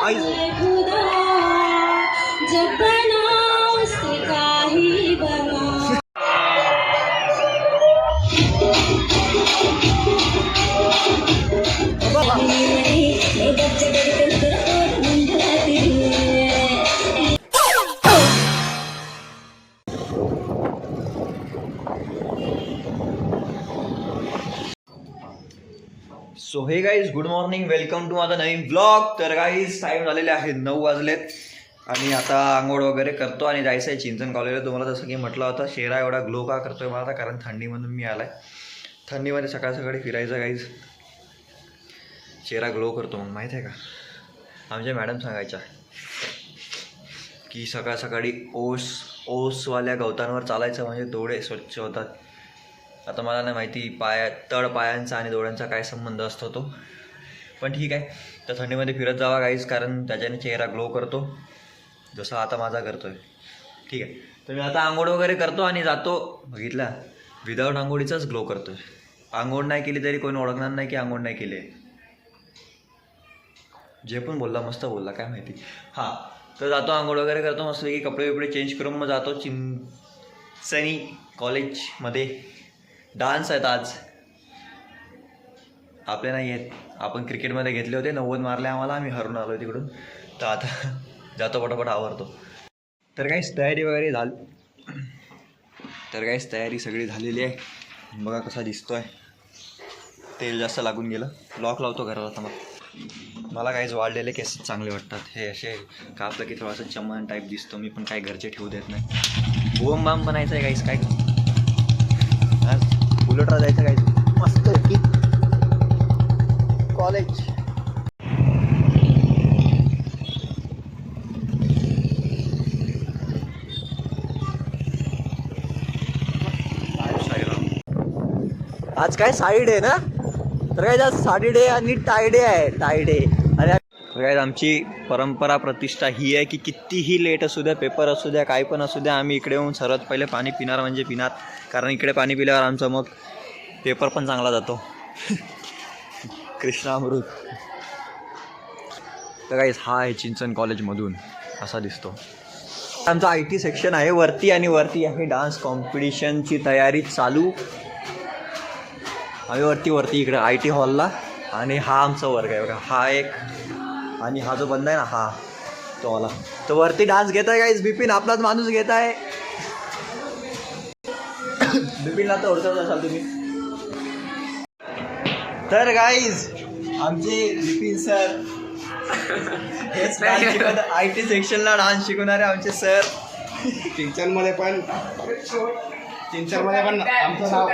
जब बनाओ उसका ही बना। So hey guys, good morning, welcome to माझा नवीन ब्लॉग. तर गाईज टाईम झालेले आहेत 9 वाजलेत आणि आता आंघोळ वगैरे करतो आणि जायचं आहे चिंचण कॉलेजला. तुम्हाला जसं की म्हटलं होतं, चेहरा एवढा ग्लो का करतोय मला, कारण थंडीमधून मी आलाय. थंडीमध्ये सकाळ सकाळी फिरायचं गाईज, चेहरा ग्लो करतो. मग माहीत आहे का, आमच्या मॅडम सांगायच्या की सकाळ सकाळी ओसवाल्या गवतांवर चालायचं म्हणजे डोळे स्वच्छ होतात. आता मला नाही माहिती तळ पायांचा आणि डोळ्यांचा काय संबंध असतो तो, पण ठीक आहे. तर थंडीमध्ये फिरत जावा गाईज, कारण त्याच्याने चेहरा ग्लो करतो, जसं आता माझा करतोय. ठीक आहे, तर मी आता आंघोळ वगैरे करतो आणि जातो. बघितला, विदाऊट आंघोळीचाच ग्लो करतोय. आंघोळ नाही केली तरी कोणी ओळखणार नाही की आंघोळ नाही केली आहे. जे पण बोलला मस्त बोलला, काय माहिती. हां, तर जातो आंघोळ वगैरे करतो मस्त की, कपडे बिपडे चेंज करून मग जातो चिंचणी कॉलेजमध्ये. डान्स आहेत आज, आपले नाही आहेत. आपण क्रिकेटमध्ये घेतले होते, 90 मारले आम्हाला, आम्ही हरून आलो तिकडून. तर आता जातो पटापट आवरतो. तर काहीच तयारी वगैरे तयारी सगळी झालेली आहे. बघा कसा दिसतोय, तेल जास्त लागून गेलं. लॉक लावतो घरात आता. मला काहीच वाढलेले केस चांगले वाटतात. हे असे कापलं की थोडासा चमन टाईप दिसतो मी, पण काही घरचे ठेवू देत नाही. बोम बाम बनायचं आहे काहीच, काय आज बुलेटला जायचं काय मस्त की कॉलेज. आज काय साडी डे ना, तर काय आज साडी डे आणि टाय डे आहे. टाय डे आणि काय आमची परंपरा प्रतिष्ठा ही आहे की कितीही लेट असू द्या, पेपर असू द्या, काय पण असू द्या, आम्ही इकडे येऊन सर्वात पहिले पाणी पिणार म्हणजे पिणार. कारण इकडे पाणी पिल्यावर आमचा मग पेपर पण चांगला जातो. कृष्णामृत. तर काहीच हा आहे चिंचण कॉलेजमधून असा दिसतो. आमचा IT सेक्शन आहे वरती, आणि वरती आहे डान्स कॉम्पिटिशनची तयारी चालू. आम्ही वरती इकडे IT हॉलला, आणि हा आमचा वर्ग आहे बघा, हा एक, आणि हा जो बंद आहे ना हा तो वाला. तर वरती डान्स घेत आहे गाईज, बिपिन आपलाच माणूस घेत आहे. बिपिनला तर ओळखत असाल तुम्ही. तर गाईज आमचे बिपिन सर हेच डान्स शिकवत, IT सेक्शनला डान्स शिकवणारे आमचे सर. चिंचणमध्ये पण आमचं नाव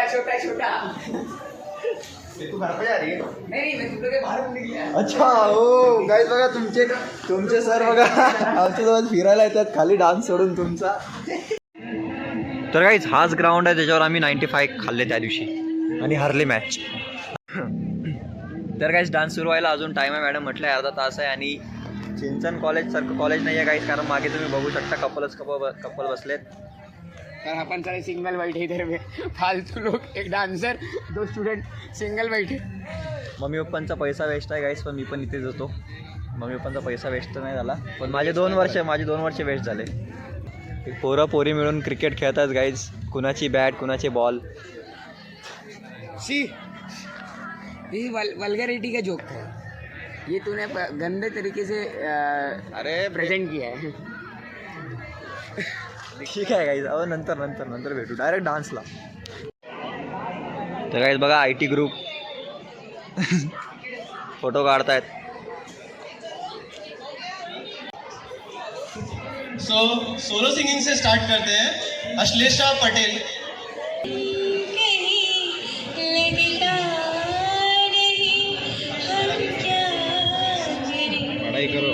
अच्छा. हो गाईज बघा, तुमचे सर बघा आमच्यासोबत फिरायला येतात खाली डान्स सोडून तुमचा. तर गाईज हाच ग्राउंड आहे त्याच्यावर आम्ही 95 खाल्ले त्या दिवशी आणि हरले मॅच. तर गाईज डान्स सुरू व्हायला अजून टाईम आहे. मॅडम म्हटलं अर्धा तास आहे. आणि चिंचण कॉलेजसारखं कॉलेज नाही आहे गाईज, कारण मागे तुम्ही बघू शकता कपल बसलेत. तर आपण सारे सिंगल बैठे इधर में, फालतू लोग, एक डान्सर, 2 स्टूडेंट सिंगल बैठे. मम्मी पप्पांचा पैसा वेस्ट आहे गाईज, पण मी पण इथेच होतो. मम्मी पप्पांचा पैसा वेस्ट नाही झाला, पण माझे 2 वर्ष वेस्ट झाले. पोरं पोरी मिळून क्रिकेट खेळतात गाईज, कुणाची बॅट कुणाचे बॉल. सी ये वल्गैरिटी का जोक था, ये तूने गंदे तरीके से अरे प्रेजेंट किया है. ठीक आहे गाईज, अहो नंतर भेटू डायरेक्ट डान्सला. तर गाईज बघा IT ग्रुप फोटो काढतायत. सोलो सिंगिंग से स्टार्ट करते हैं. अश्लेषा पटेल. पढ़ाई करो.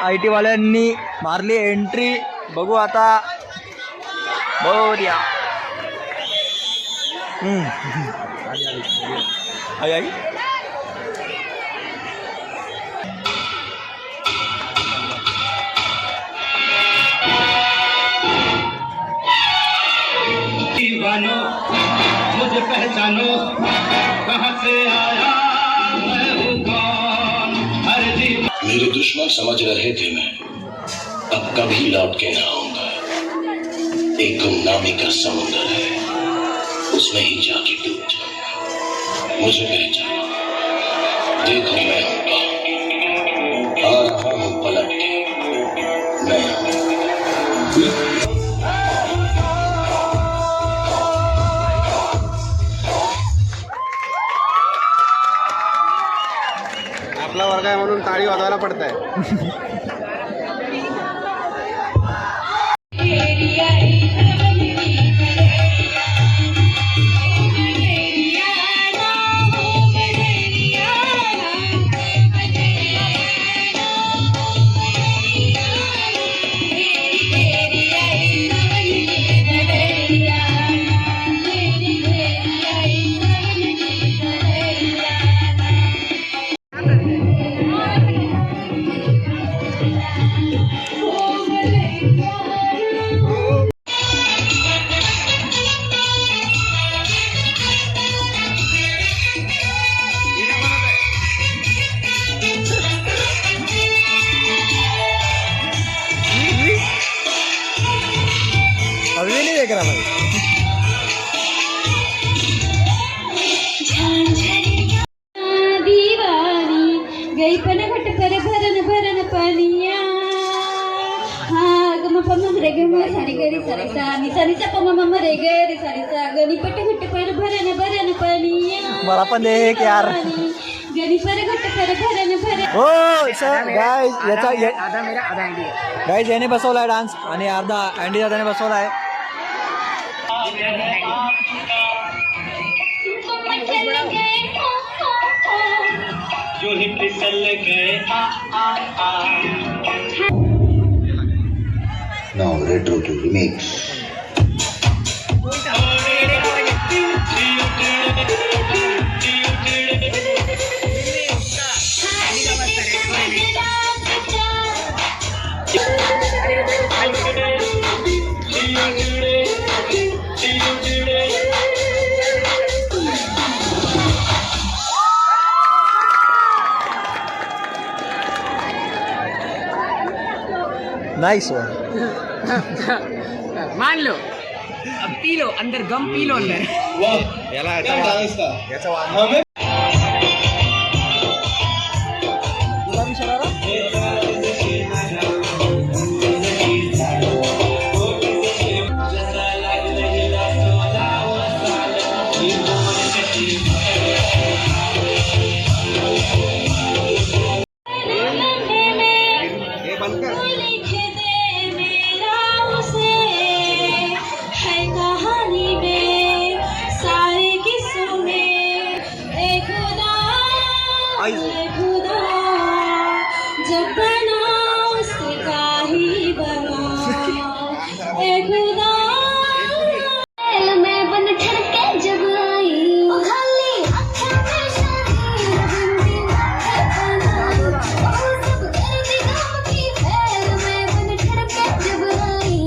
IT वाल्यांनी मारली एंट्री. बघू आता. बढिया. आई आई दीवानो मुझे पहचानो कहाँ से आया मैं हूँ कौन हर दीवाना मेरे दुश्मन समझ रहे थे मैं अब कभी लौट के ना आऊंगा. एक गुमनामी का समुद्र है, उसमें ही जाके डूब जाऊंगा. मुझे पहचानो, देखो मैं हूं कौन. आ रहा हूं पलट के, मैं हूं. आपला वर्ग आहे म्हणून टाळी वाजवायला पडतंय. अभी नहीं देख रहा भाई. दीवानी गई पण घट पर भरन भरन पनिया. हा गम पम रे गम सारी गरी सारी सा नि सारी सा पम मम रे गरी सारी सा गनी पट घट पर भरन भरन पनिया. मला पण दे एक यार. गनी पर घट पर भरन भरन. हो सर गाईज याचा आधा मेरा आधा इंडिया. गाईज याने बसवलाय डान्स आणि अर्धा अँडी दादाने बसवलाय. जो ही फिसल गए Now retro to remix. Nice one. मान लो अब पी लो अंदर गम पी लो अंदर. वाह क्या डांस था. हमें खुदा जब बना उससे काही बना. ए खुदा मैं बन ठर के जब आई खाली अच्छा मैं बन ठर के जब आई.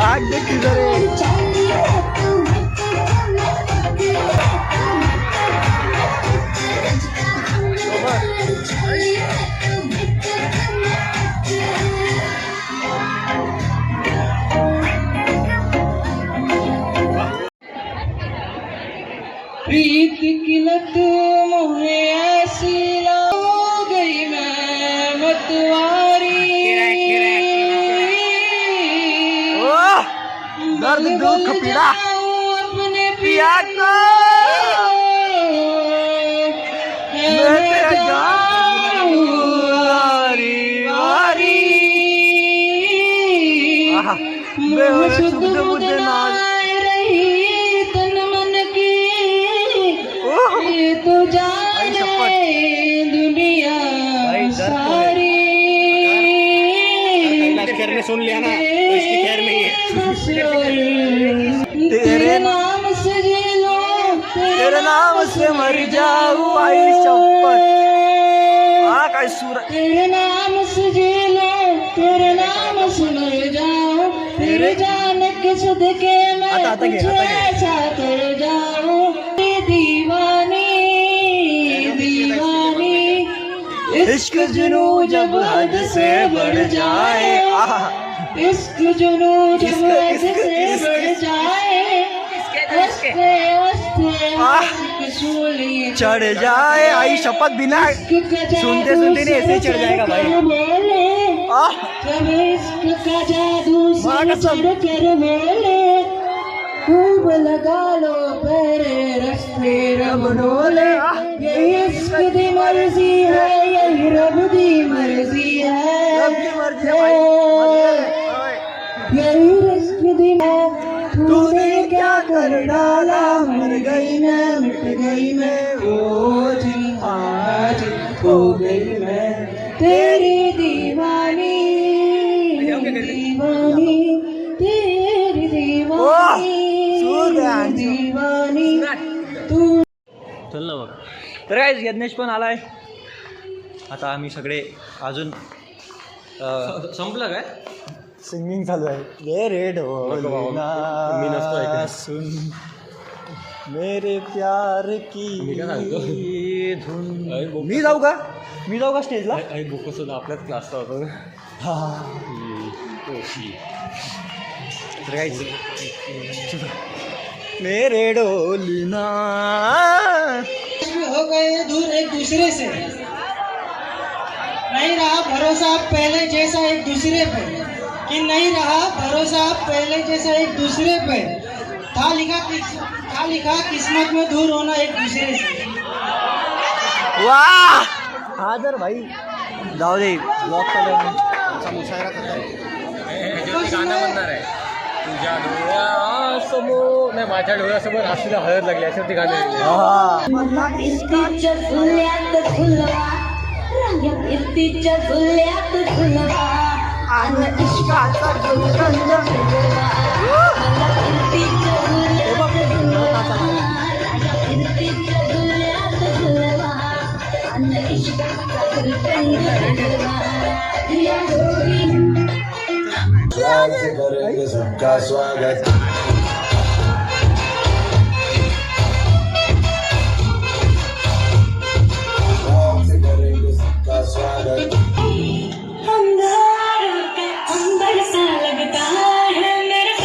आग देख किधर है. प्रीत की लत मोहे ऐसी लग गई मैं मतवारी. दर्द दुख पीड़ा अपने पिया को मैं तेरा जाऊं वारी वारी. आहा मैं हो शुद्ध बुद्ध नाल रही तन मन की. ये तो जाने सुन लिया ना तो इसकी खैर नहीं है। तेरे नाम से जी लो, तेरे नाम से मर जाऊं आई शपथ. हा काय सूर. तेरे नाम से जी लो, तेरे नाम से मर जाऊं, तेरे जान के सदके मैं आता घे, तुझे आता घे. ऐसा कर जाऊं. दीवानी दीवानी इश्क जुनू जब हद से बढ़ जाए. आहा. इश्क जुनू जब हद से बढ़ जाए, हंसते हंसते आशिक सूली चढ़ जाए आई शपथ. बिना सुनते सुनते नहीं ऐसे ही चढ़ जाएगा भाई. आह. जब इश्क का जादू माँ सिर कसम. चढ़ कर बोले, खूब लगा लो पैरे रस्ते रब डोले. यही इश्क दी मर्जी है, यही रब दी मर्जी है, सबकी मर्जी है भाई. यही इश्क दी तूने क्या कर डाला. मर गई मैं, मिट गई मैं, ओ जिंदा आज हो गई मैं, तेरी दीवानी दीवानी, तेरी दीवानी दीवानी तू. चल ना मग. तर काय यज्ञेश पण आलाय. आता आम्ही सगळे अजून संपलं काय? सिंगिंग चालू आहे. ये रेड हो मी नसतो ऐकत. सुन मेरे प्यार की मी काय सांगतो? धुन. अरे बो- मी जाऊ का स्टेजला. आई बोको सुद्धा आपल्याच क्लासचा होता ना. हा. तर काय मेरे डोलना हो गए दूर एक दूसरे से, नहीं रहा भरोसा अब पहले जैसा एक दूसरे पे, कि नहीं रहा भरोसा अब पहले जैसा एक दूसरे पे, था लिखा किस्मत में दूर होना एक दूसरे से. वाह. हा तर भाई जाऊ दे ब्लॉग चालू आहे. मुशायरा करता है. ह्याच्यावरती गाणं म्हणणार आहे. तुझ्या डोळ्यासमोर नाही, माझ्या डोळ्यासमोर हसीला हळद लागली अशावरती गाणं लिहिलंय. इस्तीच्या झुल्यात झुलवा, रंग इस्तीच्या झुल्यात झुलवा, आणि इश्काचा गुलकंद फिरवा. मला इस्तीच्या झुल्यात झुलवा, रंग इस्तीच्या झुल्यात झुलवा, आणि इश्काचा गुलकंद फिरवा. या जोडी करेंगे सबका स्वागत. करेंगे सबका स्वागत. अंबर सा लगता है मेरे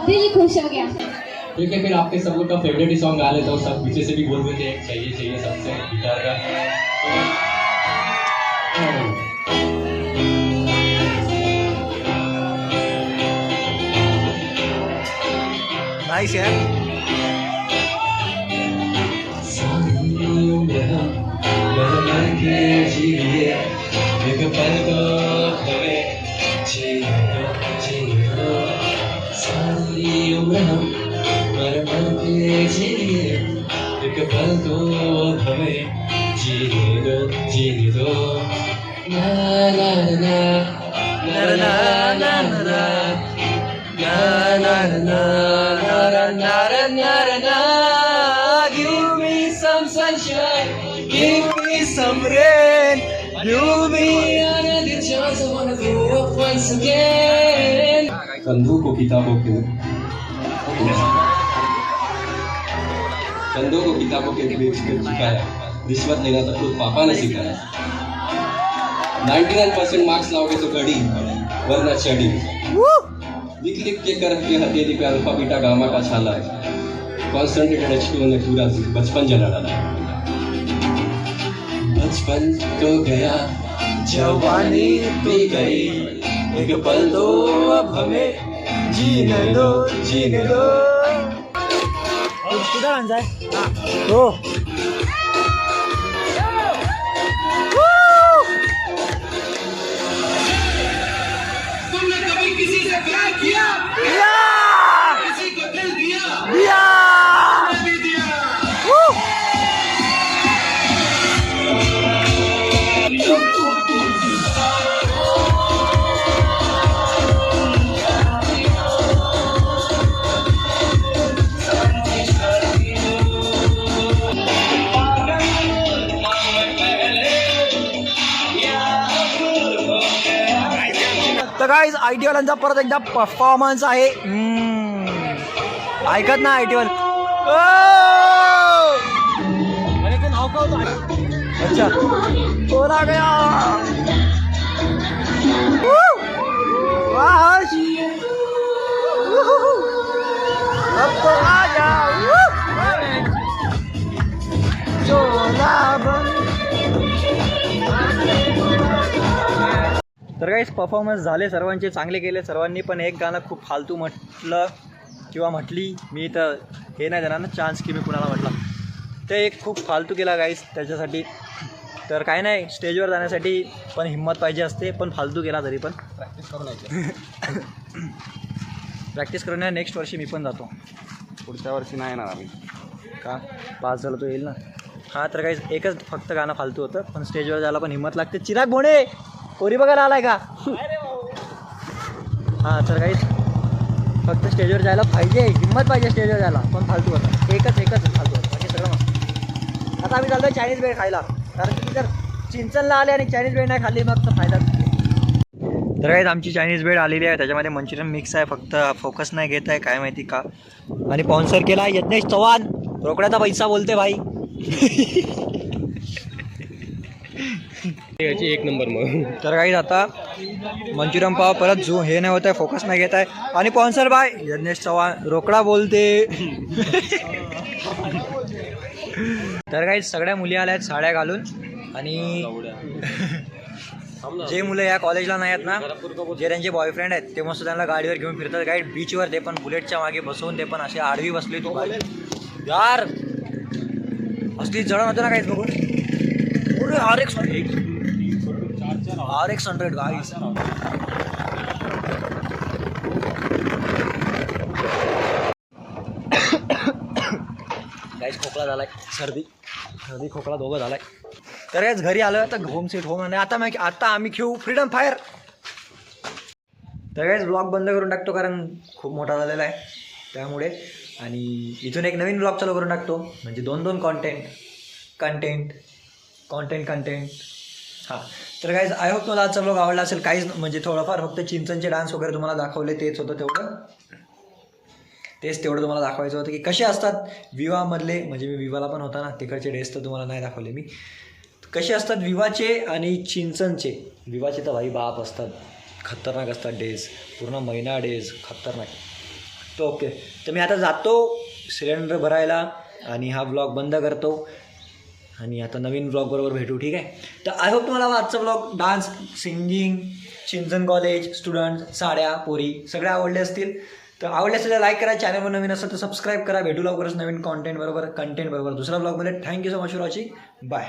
दिल खुश हो गया. ठीक है, फिर आपके सब लोग का फेवरेट ही सॉन्ग गा लेता हूँ. सब पीछे से भी बोल देते हैं चाहिए चाहिए सबसे गिटार का. नाइस यार. Give me some sunshine, give me some rain, give me another chance. I wanna grow up once again. कंधों को किताबों के कंधों को किताबों के बेच कर सिखाया, रिश्वत लेना तो खुद पापा ने सिखाया। 99% मार्क्स लाओगे तो घड़ी, वरना चढ़ी। लिख लिख के कर के हथेली पे अल्फा बीटा गामा का छाला है। कॉन्सेंट्रेटेड H2O ने पूरा बचपन जला डाला। बचपन तो गया, जवानी भी गई, एक पल दो अब हमें, जीने दो, जीने दो। हो तुमने कभी किसी से प्यार किया? किसी को दिल दिया? भी दिया। तर गाईज आयटीवाल्यांचा परत एकदा परफॉर्मन्स आहे. ऐकत ना आयटीवाल. अच्छा कोण आ गया? वाह, अब तो आ जा. तर काहीच परफॉर्मन्स झाले, सर्वांचे चांगले केले सर्वांनी, पण एक गाणं खूप फालतू म्हटलं किंवा म्हटली. मी तर हे नाही देणार ना चान्स की मी कुणाला म्हटलं. ते एक खूप फालतू केला गाईस. त्याच्यासाठी तर काय नाही, स्टेजवर जाण्यासाठी पण हिंमत पाहिजे असते, पण फालतू केला तरी पण प्रॅक्टिस करून यायचं. प्रॅक्टिस करून नेक्स्ट वर्षी मी पण जातो. पुढच्या वर्षी नाही येणार आम्ही. का पास झालं तो येईल ना. हां तर काहीच एकच फक्त गाणं फालतू होतं, पण स्टेजवर जायला पण हिंमत लागते. चिराग भोणे कोरी बघायला आलाय का? हां तर काहीच फक्त स्टेजवर जायला पाहिजे, हिंमत पाहिजे स्टेजवर जायला, पण फालतू होतं. एकच फालतू होतं, बाकी सगळं मस्त. आता आम्ही चाललो आहे चायनीज बेळ खायला, कारण की जर चिंचणला आले आणि चायनीज बेळ नाही खाल्ली मग तर फायदा. तर काहीच आमची चायनीज बेळ आलेली आहे, त्याच्यामध्ये मंचुरियन मिक्स आहे, फक्त फोकस नाही घेत आहे काय माहिती का. आणि स्पॉन्सर केला यज्ञेश चव्हाण, रोकड्याचा पैसा बोलते भाई. एक नंबर मग. तर काही आता मंचुरियन पाव परत जो हे नाही होत आहे, फोकस नाही घेत आहे. आणि स्पॉन्सर बाय यज्ञेश चव्हाण, रोकडा बोलते. तर काही सगळ्या मुली आल्या आहेत साड्या घालून. आणि जे मुलं या कॉलेजला नाही आहेत ना, जे त्यांचे बॉयफ्रेंड आहेत ते मस्त त्यांना गाडीवर घेऊन फिरतात गाईड बीचवर, ते पण बुलेटच्या मागे बसवून, ते पण असे आडवी बसली. तू यार असली जळण होतं ना काहीच बघून. RX 100 गाईस. गाईस खोकला झालाय, सर्दी खोकला दोघं झालाय. तर याच घरी आलं तर होम सीट होम. आणि आता आम्ही खेळू फ्रीडम फायर. तर काहीच ब्लॉग बंद करून टाकतो, कारण खूप मोठा झालेला आहे त्यामुळे. आणि इथून एक नवीन ब्लॉग चालू करून टाकतो, म्हणजे 2 कंटेंट. हां तर काहीच आय होप मला आजचा ब्लॉग आवडला असेल. काहीच म्हणजे थोडंफार फक्त चिंचनचे डान्स वगैरे तुम्हाला दाखवले, तेच तेवढं तुम्हाला दाखवायचं होतं की कसे असतात विवाहमधले. म्हणजे मी विवाहला पण होता ना, तिकडचे डेज तर तुम्हाला नाही दाखवले मी. कसे असतात विवाहचे आणि चिंचनचे. विवाहचे तर भाई बाप असतात, खतरनाक असतात डेज, पूर्ण महिना डेज खतरनाक. तो ओके, तर मी आता जातो सिलेंडर भरायला आणि हा ब्लॉग बंद करतो. आणि आता नवीन ब्लॉगबरोबर भेटू, ठीक आहे. तर आय होप तुम्हाला आजचा blog dance, singing, Chinchan college, student, साड्या, पोरी सगळे आवडले असतील. तर आवडले असेल तर लाईक करा, चॅनलवर नवीन असेल तर सबस्क्राईब करा. भेटू लवकरच नवीन कंटेंट बरोबर दुसऱ्या ब्लॉगमध्ये. Thank you so much for watching. Bye.